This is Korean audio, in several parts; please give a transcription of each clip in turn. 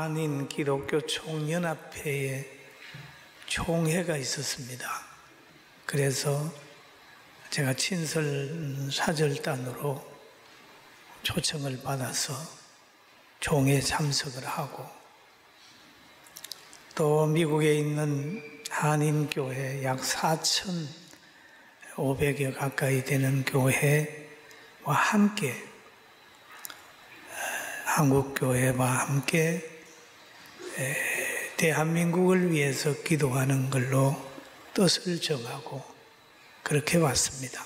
한인 기독교 총연합회에 총회가 있었습니다. 그래서 제가 친설 사절단으로 초청을 받아서 총회에 참석을 하고, 또 미국에 있는 한인교회 약 4,500여 가까이 되는 교회와 함께, 한국교회와 함께 대한민국을 위해서 기도하는 걸로 뜻을 정하고 그렇게 왔습니다.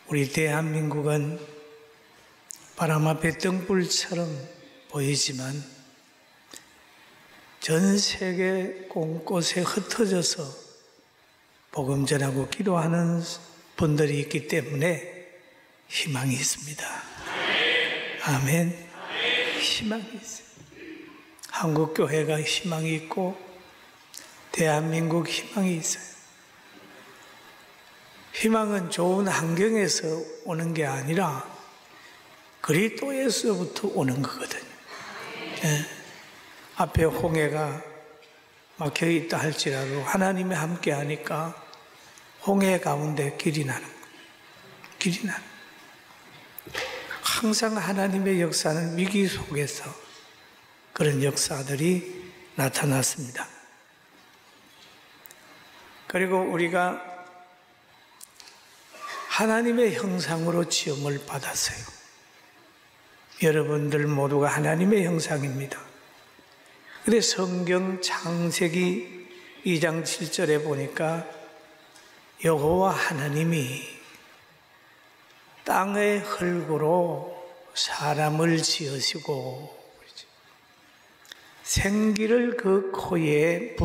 우리 대한민국은 바람 앞에 등불처럼 보이지만 전 세계 곳곳에 흩어져서 복음 전하고 기도하는 분들이 있기 때문에 희망이 있습니다. 아멘. 희망이 있어요. 한국교회가 희망이 있고 대한민국 희망이 있어요. 희망은 좋은 환경에서 오는 게 아니라 그리스도에서부터 오는 거거든요. 네. 앞에 홍해가 막혀 있다 할지라도 하나님이 함께 하니까 홍해 가운데 길이 나는 거예요. 길이 나는 거예요. 항상 하나님의 역사는 위기 속에서 그런 역사들이 나타났습니다. 그리고 우리가 하나님의 형상으로 지음을 받았어요. 여러분들 모두가 하나님의 형상입니다. 근데 성경 창세기 2장 7절에 보니까 여호와 하나님이 땅의 흙으로 사람을 지으시고 생기를 그 코에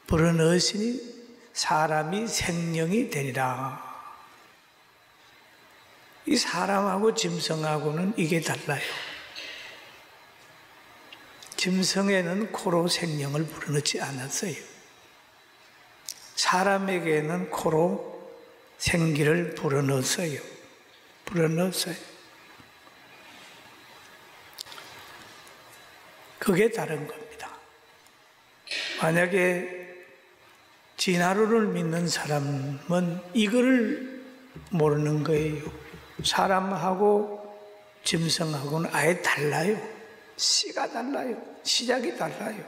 불어넣으시니 사람이 생명이 되리라. 이 사람하고 짐승하고는 이게 달라요. 짐승에는 코로 생명을 불어넣지 않았어요. 사람에게는 코로 생기를 불어넣었어요. 그게 다른 겁니다. 만약에 진화론을 믿는 사람은 이거를 모르는 거예요. 사람하고 짐승하고는 아예 달라요. 씨가 달라요. 시작이 달라요.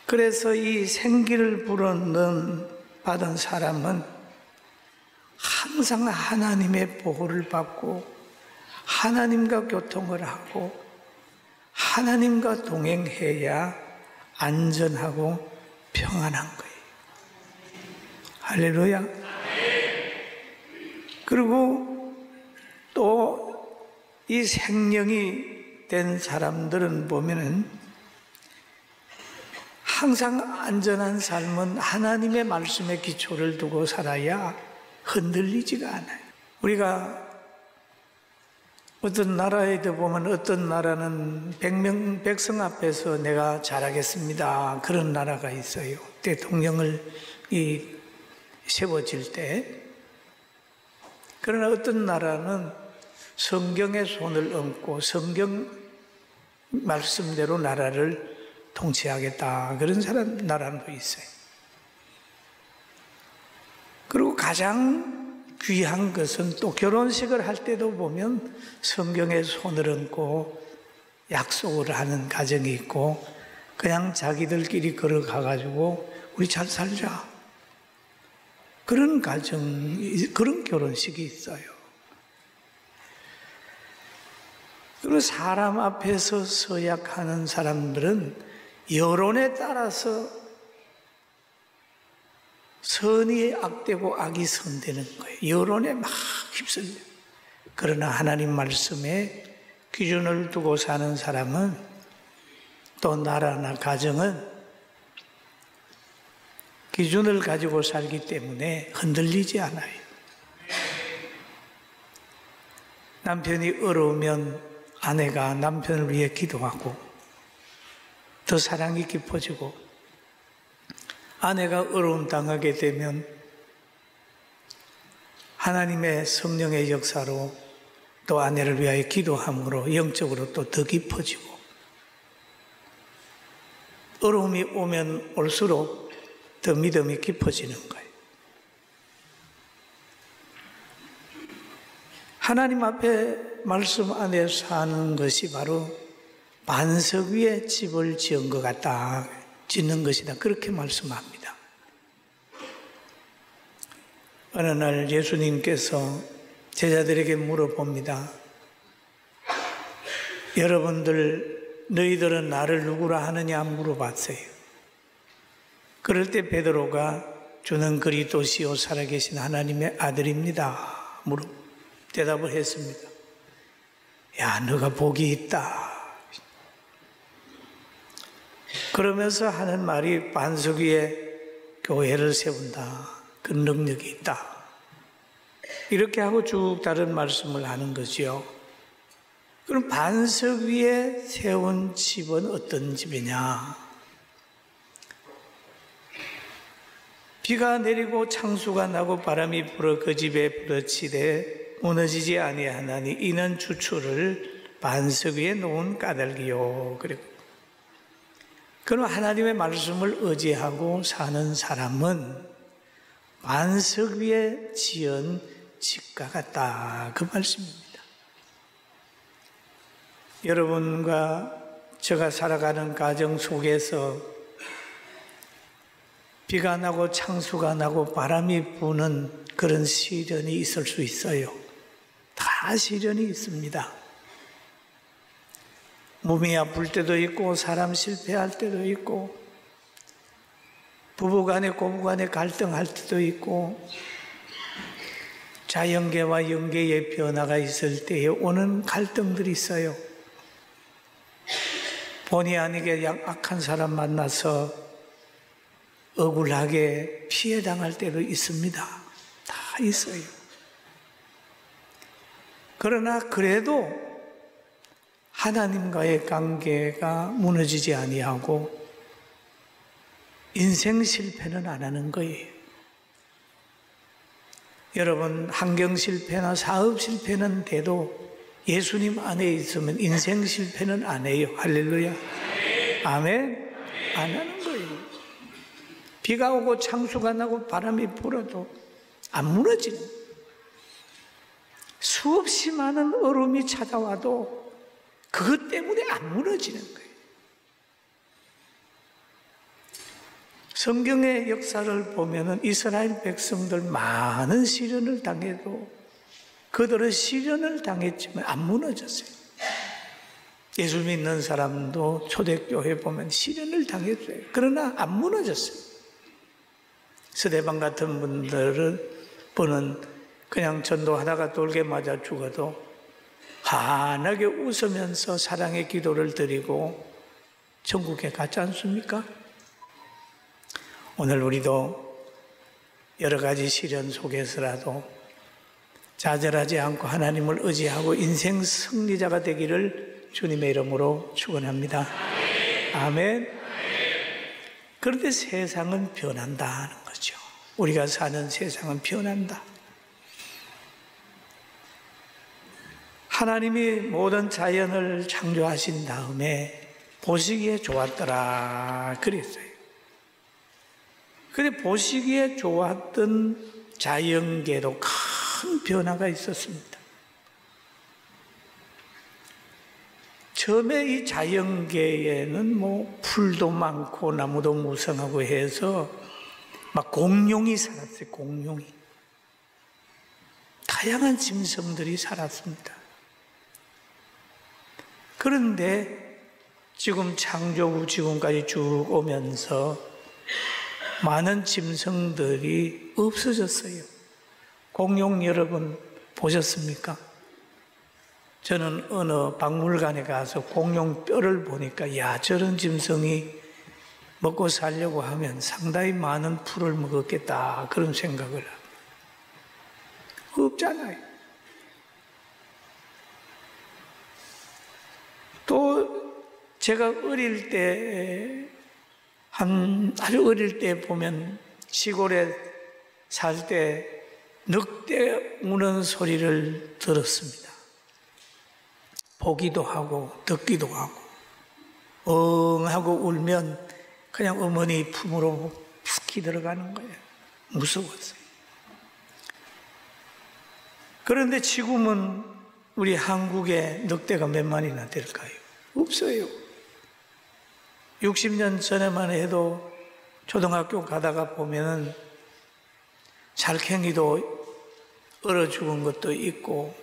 그래서 이 생기를 불어넣은 받은 사람은 항상 하나님의 보호를 받고 하나님과 교통을 하고 하나님과 동행해야 안전하고 평안한 거예요. 할렐루야. 그리고 또 이 생명이 된 사람들은 보면은 항상 안전한 삶은 하나님의 말씀에 기초를 두고 살아야 흔들리지가 않아요. 우리가 어떤 나라에도 보면 어떤 나라는 100명 백성 앞에서 내가 잘하겠습니다. 그런 나라가 있어요. 대통령을 세워질 때. 그러나 어떤 나라는 성경에 손을 얹고 성경 말씀대로 나라를 통치하겠다. 그런 나라도 있어요. 그리고 가장 귀한 것은 또 결혼식을 할 때도 보면 성경에 손을 얹고 약속을 하는 가정이 있고 그냥 자기들끼리 걸어가가지고 우리 잘 살자. 그런 그런 결혼식이 있어요. 그리고 사람 앞에서 서약하는 사람들은 여론에 따라서 선이 악되고 악이 선되는 거예요. 여론에 막 휩쓸려요. 그러나 하나님 말씀에 기준을 두고 사는 사람은 또 나라나 가정은 기준을 가지고 살기 때문에 흔들리지 않아요. 남편이 어려우면 아내가 남편을 위해 기도하고 더 사랑이 깊어지고, 아내가 어려움 당하게 되면 하나님의 성령의 역사로 또 아내를 위하여 기도함으로 영적으로 또 더 깊어지고, 어려움이 오면 올수록 더 믿음이 깊어지는 거예요. 하나님 앞에 말씀 안에 사는 것이 바로 반석 위에 집을 지은 것 같다, 짓는 것이다, 그렇게 말씀합니다. 어느 날 예수님께서 제자들에게 물어봅니다. 여러분들, 너희들은 나를 누구라 하느냐 물어봤어요. 그럴 때 베드로가 주는 그리스도시요 살아계신 하나님의 아들입니다 대답을 했습니다. 야, 너가 복이 있다. 그러면서 하는 말이 반석 위에 교회를 세운다, 그 능력이 있다, 이렇게 하고 쭉 다른 말씀을 하는 거죠. 그럼 반석 위에 세운 집은 어떤 집이냐? 비가 내리고 창수가 나고 바람이 불어 그 집에 부딪히되 무너지지 아니하나니 이는 주추를 반석 위에 놓은 까닭이요. 그리고 그럼 하나님의 말씀을 의지하고 사는 사람은 반석 위에 지은 집과 같다, 그 말씀입니다. 여러분과 제가 살아가는 가정 속에서 비가 나고 창수가 나고 바람이 부는 그런 시련이 있을 수 있어요. 다 시련이 있습니다. 몸이 아플 때도 있고, 사람 실패할 때도 있고, 부부간에 고부간에 갈등할 때도 있고, 자연계와 영계의 변화가 있을 때에 오는 갈등들이 있어요. 본의 아니게 악한 사람 만나서 억울하게 피해당할 때도 있습니다. 다 있어요. 그러나 그래도 하나님과의 관계가 무너지지 아니하고 인생 실패는 안 하는 거예요. 여러분, 환경 실패나 사업 실패는 돼도 예수님 안에 있으면 인생 실패는 안 해요. 할렐루야. 아멘. 안 하는 거예요. 비가 오고 창수가 나고 바람이 불어도 안 무너지는 거예요. 수없이 많은 어려움이 찾아와도 그것 때문에 안 무너지는 거예요. 성경의 역사를 보면은 이스라엘 백성들 많은 시련을 당해도 그들은 시련을 당했지만 안 무너졌어요. 예수 믿는 사람도 초대교회 보면 시련을 당했어요. 그러나 안 무너졌어요. 스데반 같은 분은 그냥 전도하다가 돌게 맞아 죽어도 환하게 웃으면서 사랑의 기도를 드리고 천국에 갔지 않습니까? 오늘 우리도 여러 가지 시련 속에서라도 좌절하지 않고 하나님을 의지하고 인생 승리자가 되기를 주님의 이름으로 축원합니다. 아멘. 그런데 세상은 변한다는 거죠. 우리가 사는 세상은 변한다. 하나님이 모든 자연을 창조하신 다음에 보시기에 좋았더라 그랬어요. 그런데 보시기에 좋았던 자연계도 큰 변화가 있었습니다. 처음에 이 자연계에는 풀도 많고 나무도 무성하고 해서 막 공룡이 살았어요. 공룡이. 다양한 짐승들이 살았습니다. 그런데 지금 창조 후 지금까지 쭉 오면서 많은 짐승들이 없어졌어요. 공룡 여러분 보셨습니까? 저는 어느 박물관에 가서 공룡 뼈를 보니까 야, 저런 짐승이 먹고 살려고 하면 상당히 많은 풀을 먹었겠다, 그런 생각을 합니다. 없잖아요. 또 제가 어릴 때, 아주 어릴 때 보면 시골에 살 때 늑대 우는 소리를 들었습니다. 보기도 하고 듣기도 하고 엉 하고 울면 그냥 어머니 품으로 푹 들어가는 거예요. 무서워서. 그런데 지금은 우리 한국에 늑대가 몇 마리나 될까요? 없어요. 60년 전에만 해도 초등학교 가다가 보면은 살쾡이도 얼어 죽은 것도 있고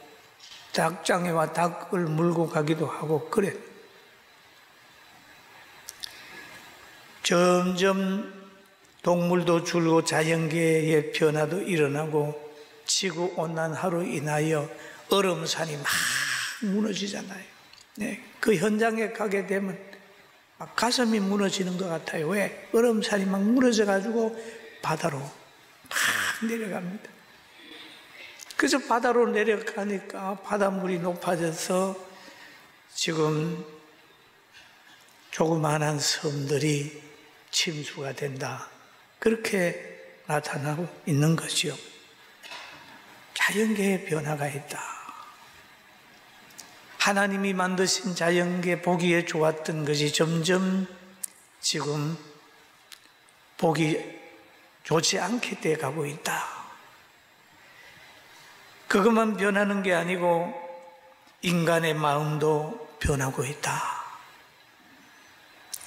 닭장에와 닭을 물고 가기도 하고 그래. 점점 동물도 줄고 자연계의 변화도 일어나고 지구온난화로 인하여 얼음산이 막 무너지잖아요. 네, 그 현장에 가게 되면 막 가슴이 무너지는 것 같아요. 왜? 얼음산이 막 무너져가지고 바다로 막 내려갑니다. 그래서 바다로 내려가니까 바닷물이 높아져서 지금 조그마한 섬들이 침수가 된다. 그렇게 나타나고 있는 것이요. 자연계의 변화가 있다. 하나님이 만드신 자연계 보기에 좋았던 것이 점점 지금 보기 좋지 않게 돼 가고 있다. 그것만 변하는 게 아니고 인간의 마음도 변하고 있다.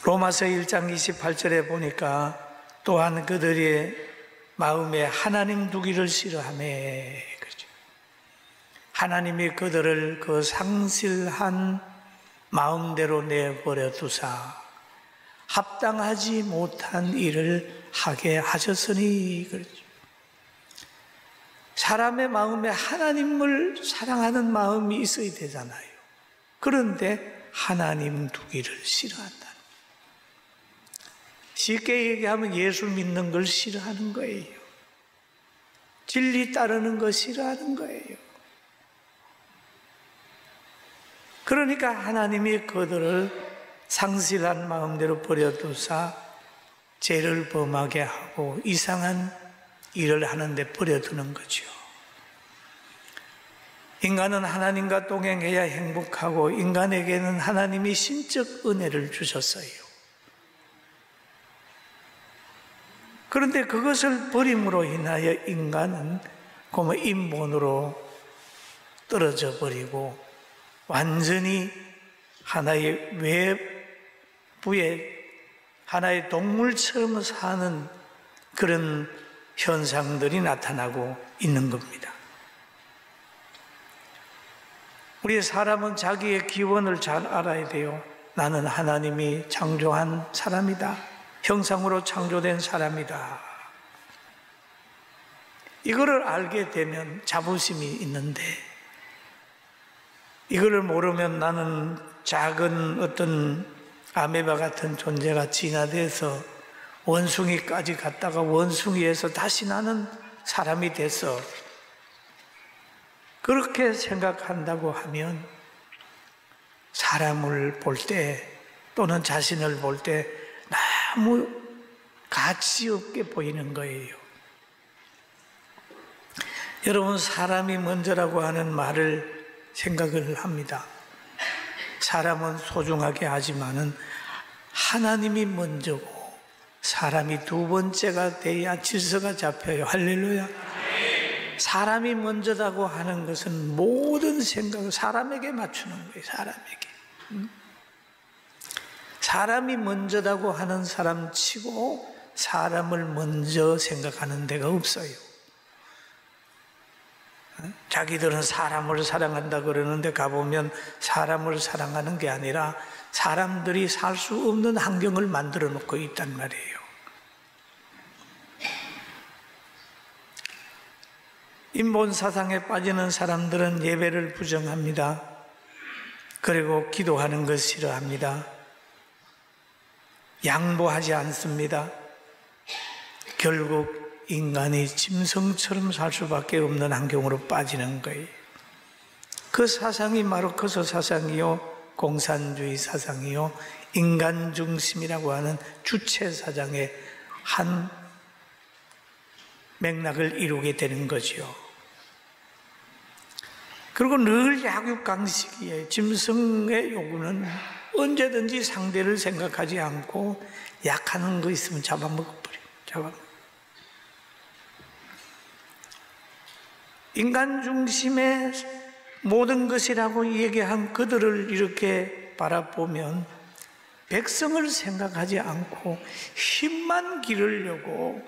로마서 1장 28절에 보니까 또한 그들의 마음에 하나님 두기를 싫어하매. 그렇죠. 하나님이 그들을 그 상실한 마음대로 내버려 두사 합당하지 못한 일을 하게 하셨으니. 그렇죠. 사람의 마음에 하나님을 사랑하는 마음이 있어야 되잖아요. 그런데 하나님 두기를 싫어한다. 쉽게 얘기하면 예수 믿는 걸 싫어하는 거예요. 진리 따르는 거 싫어하는 거예요. 그러니까 하나님이 그들을 상실한 마음대로 버려두사 죄를 범하게 하고 이상한 일을 하는데 버려두는 거죠. 인간은 하나님과 동행해야 행복하고 인간에게는 하나님이 신적 은혜를 주셨어요. 그런데 그것을 버림으로 인하여 인간은 como 인본으로 떨어져 버리고 완전히 하나의 외부의 하나의 동물처럼 사는 그런 현상들이 나타나고 있는 겁니다. 우리 사람은 자기의 기원을 잘 알아야 돼요. 나는 하나님이 창조한 사람이다. 형상으로 창조된 사람이다. 이거를 알게 되면 자부심이 있는데 이거를 모르면 나는 작은 어떤 아메바 같은 존재가 진화돼서 원숭이까지 갔다가 원숭이에서 다시 나는 사람이 돼서 그렇게 생각한다고 하면 사람을 볼 때 또는 자신을 볼 때 너무 가치 없게 보이는 거예요. 여러분, 사람이 먼저라고 하는 말을 생각을 합니다. 사람은 소중하게 하지만은 하나님이 먼저고 사람이 두 번째가 돼야 질서가 잡혀요. 할렐루야. 사람이 먼저라고 하는 것은 모든 생각을 사람에게 맞추는 거예요. 사람에게. 사람이 먼저라고 하는 사람 치고 사람을 먼저 생각하는 데가 없어요. 자기들은 사람을 사랑한다 그러는데 가보면 사람을 사랑하는 게 아니라 사람들이 살 수 없는 환경을 만들어 놓고 있단 말이에요. 인본 사상에 빠지는 사람들은 예배를 부정합니다. 그리고 기도하는 것 싫어합니다. 양보하지 않습니다. 결국 인간이 짐승처럼 살 수밖에 없는 환경으로 빠지는 거예요. 그 사상이 마르크스 사상이요, 공산주의 사상이요, 인간 중심이라고 하는 주체 사상의 한 맥락을 이루게 되는 거죠. 그리고 늘 약육강식이에요. 짐승의 요구는 언제든지 상대를 생각하지 않고 약하는 거 있으면 잡아먹어버려요. 인간 중심의 모든 것이라고 얘기한 그들을 이렇게 바라보면 백성을 생각하지 않고 힘만 기르려고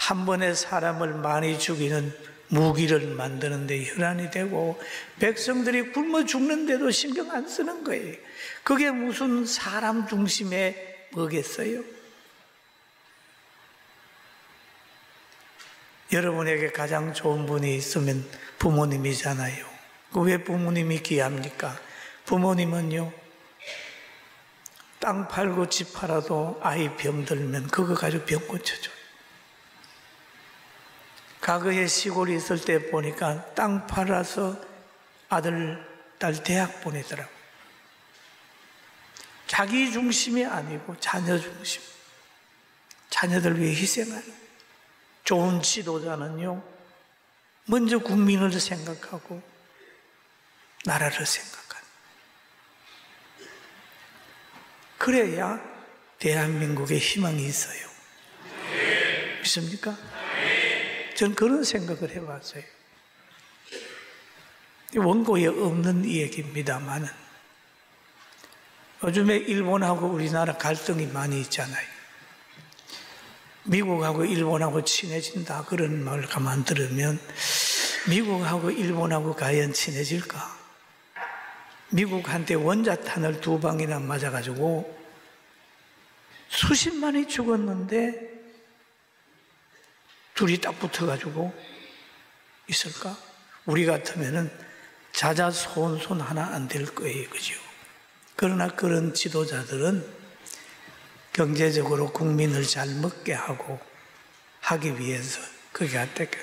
한 번에 사람을 많이 죽이는 무기를 만드는데 혈안이 되고 백성들이 굶어 죽는데도 신경 안 쓰는 거예요. 그게 무슨 사람 중심의 뭐겠어요? 여러분에게 가장 좋은 분이 있으면 부모님이잖아요. 왜 부모님이 귀합니까? 부모님은요, 땅 팔고 집 팔아도 아이 병들면 그거 가지고 병 고쳐줘요. 과거에 시골에 있을 때 보니까 땅 팔아서 아들, 딸 대학 보내더라고요. 자기 중심이 아니고 자녀 중심. 자녀들 위해 희생하는. 좋은 지도자는요, 먼저 국민을 생각하고 나라를 생각하는. 그래야 대한민국에 희망이 있어요. 믿습니까? 전 그런 생각을 해봤어요. 원고에 없는 얘기입니다만은 요즘에 일본하고 우리나라 갈등이 많이 있잖아요. 미국하고 일본하고 친해진다 그런 말 가만 들으면 미국하고 일본하고 과연 친해질까? 미국한테 원자탄을 2방이나 맞아가지고 수십만이 죽었는데 둘이 딱 붙어가지고 있을까? 우리 같으면은 자자손손 하나 안 될 거예요. 그죠? 그러나 그런 지도자들은 경제적으로 국민을 잘 먹게 하고 하기 위해서 그게 어떻게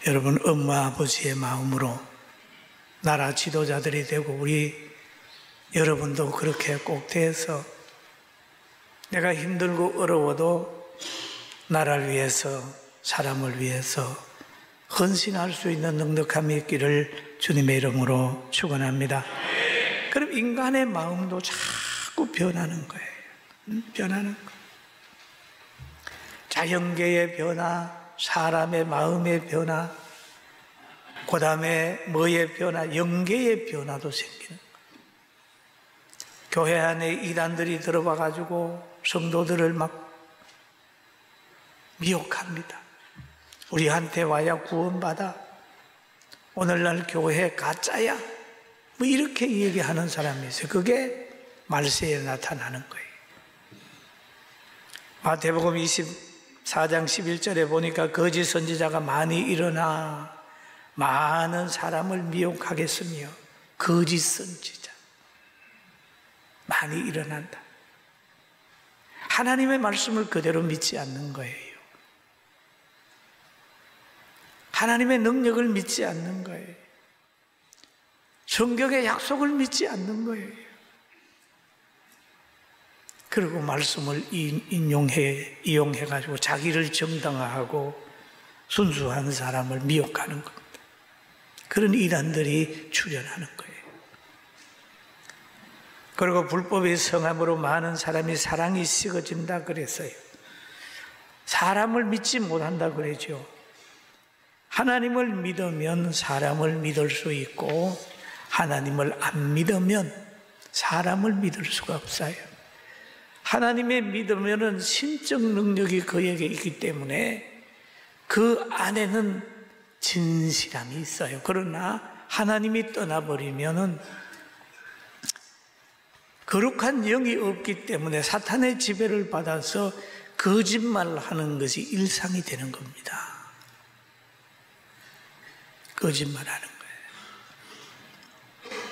여러분 엄마 아버지의 마음으로 나라 지도자들이 되고 우리 여러분도 그렇게 꼭 돼서 내가 힘들고 어려워도 나라를 위해서 사람을 위해서 헌신할 수 있는 넉넉함이 있기를 주님의 이름으로 축원합니다. 그럼 인간의 마음도 자꾸 변하는 거예요. 변하는 거. 자연계의 변화, 사람의 마음의 변화, 그 다음에 뭐의 변화, 영계의 변화도 생기는 거예요. 교회 안에 이단들이 들어와가지고 성도들을 막 미혹합니다. 우리한테 와야 구원받아. 오늘날 교회 가짜야. 뭐 이렇게 얘기하는 사람이 있어요. 그게 말세에 나타나는 거예요. 마태복음 24장 11절에 보니까 거짓 선지자가 많이 일어나 많은 사람을 미혹하겠으며 거짓 선지자 많이 일어난다. 하나님의 말씀을 그대로 믿지 않는 거예요. 하나님의 능력을 믿지 않는 거예요. 성경의 약속을 믿지 않는 거예요. 그리고 말씀을 이용해가지고 자기를 정당화하고 순수한 사람을 미혹하는 겁니다. 그런 이단들이 출현하는 거예요. 그리고 불법의 성함으로 많은 사람이 사랑이 식어진다 그랬어요. 사람을 믿지 못한다 그러죠. 하나님을 믿으면 사람을 믿을 수 있고 하나님을 안 믿으면 사람을 믿을 수가 없어요. 하나님의 믿으면은 신적 능력이 그에게 있기 때문에 그 안에는 진실함이 있어요. 그러나 하나님이 떠나버리면은 거룩한 영이 없기 때문에 사탄의 지배를 받아서 거짓말하는 것이 일상이 되는 겁니다. 거짓말하는 거예요.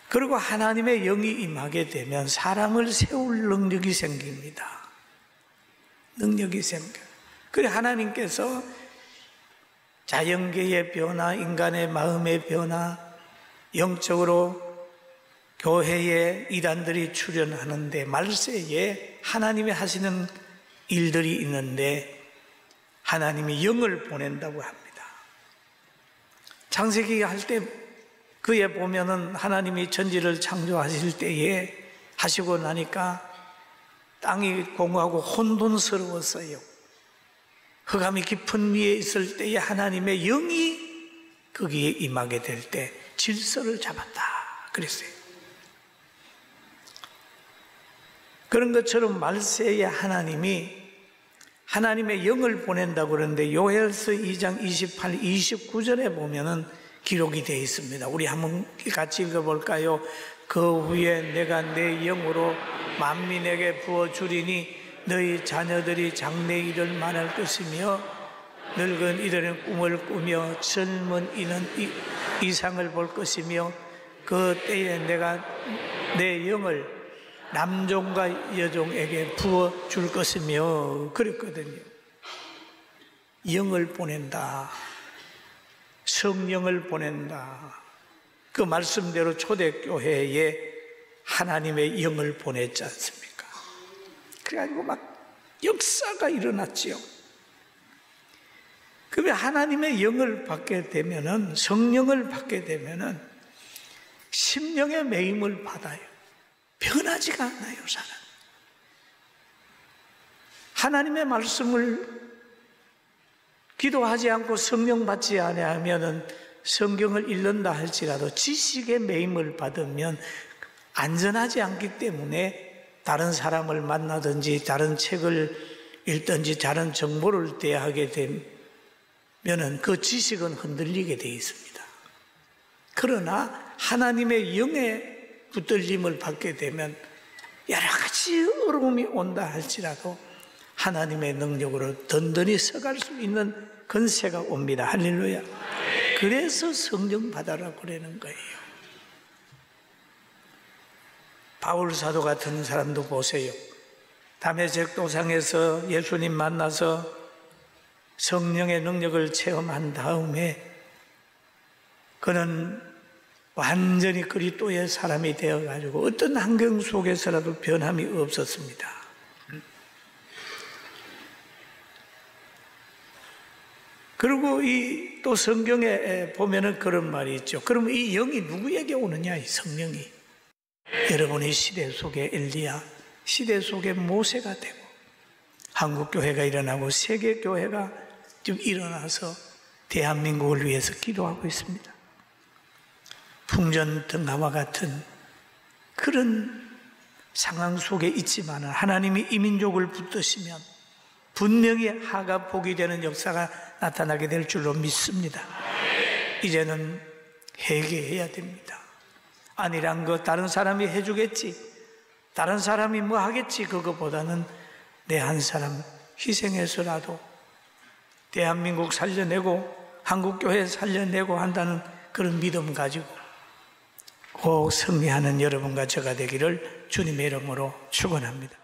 그리고 하나님의 영이 임하게 되면 사람을 세울 능력이 생깁니다. 능력이 생겨요. 그래 하나님께서 자연계의 변화, 인간의 마음의 변화, 영적으로 교회에 이단들이 출현하는데 말세에 하나님이 하시는 일들이 있는데 하나님이 영을 보낸다고 합니다. 창세기 할 때 그에 보면은 하나님이 천지를 창조하실 때에 하시고 나니까 땅이 공허하고 혼돈스러웠어요. 흑암이 깊은 위에 있을 때에 하나님의 영이 거기에 임하게 될 때 질서를 잡았다 그랬어요. 그런 것처럼 말세에 하나님의 영을 보낸다고 그러는데 요엘서 2장 28, 29절에 보면은 기록이 되어 있습니다. 우리 한번 같이 읽어볼까요? 그 후에 내가 내 영으로 만민에게 부어주리니 너희 자녀들이 장래 일을 말할 것이며 늙은 이들은 꿈을 꾸며 젊은 이는 이상을 볼 것이며 그 때에 내가 내 영을 남종과 여종에게 부어줄 것이며 그랬거든요. 영을 보낸다. 성령을 보낸다. 그 말씀대로 초대교회에 하나님의 영을 보냈지 않습니까? 그래가지고 막 역사가 일어났지요. 그러면 하나님의 영을 받게 되면은, 성령을 받게 되면은 심령의 매임을 받아요. 변하지가 않아요, 사람. 하나님의 말씀을 기도하지 않고 성령 받지 아니하면은 성경을 읽는다 할지라도 지식의 매임을 받으면 안전하지 않기 때문에 다른 사람을 만나든지 다른 책을 읽든지 다른 정보를 대하게 되면은 그 지식은 흔들리게 되어 있습니다. 그러나 하나님의 영의 붙들림을 받게 되면 여러 가지 어려움이 온다 할지라도 하나님의 능력으로 든든히 서갈 수 있는 건세가 옵니다. 할렐루야. 그래서 성령 받아라고 그러는 거예요. 바울 사도 같은 사람도 보세요. 다메섹 도상에서 예수님 만나서 성령의 능력을 체험한 다음에 그는 완전히 그리스도의 사람이 되어가지고 어떤 환경 속에서라도 변함이 없었습니다. 그리고 또 성경에 보면은 그런 말이 있죠. 그러면 이 영이 누구에게 오느냐, 이 성령이. 여러분의 시대 속에 엘리야, 시대 속에 모세가 되고, 한국교회가 일어나고 세계교회가 좀 일어나서 대한민국을 위해서 기도하고 있습니다. 풍전등화와 같은 그런 상황 속에 있지만 하나님이 이 민족을 붙드시면 분명히 하가 복이 되는 역사가 나타나게 될 줄로 믿습니다. 이제는 회개해야 됩니다. 아니란 거 다른 사람이 해주겠지, 다른 사람이 뭐 하겠지, 그거보다는 내 한 사람 희생해서라도 대한민국 살려내고 한국교회 살려내고 한다는 그런 믿음 가지고 꼭 승리하는 여러분과 저가 되기를 주님의 이름으로 축원합니다.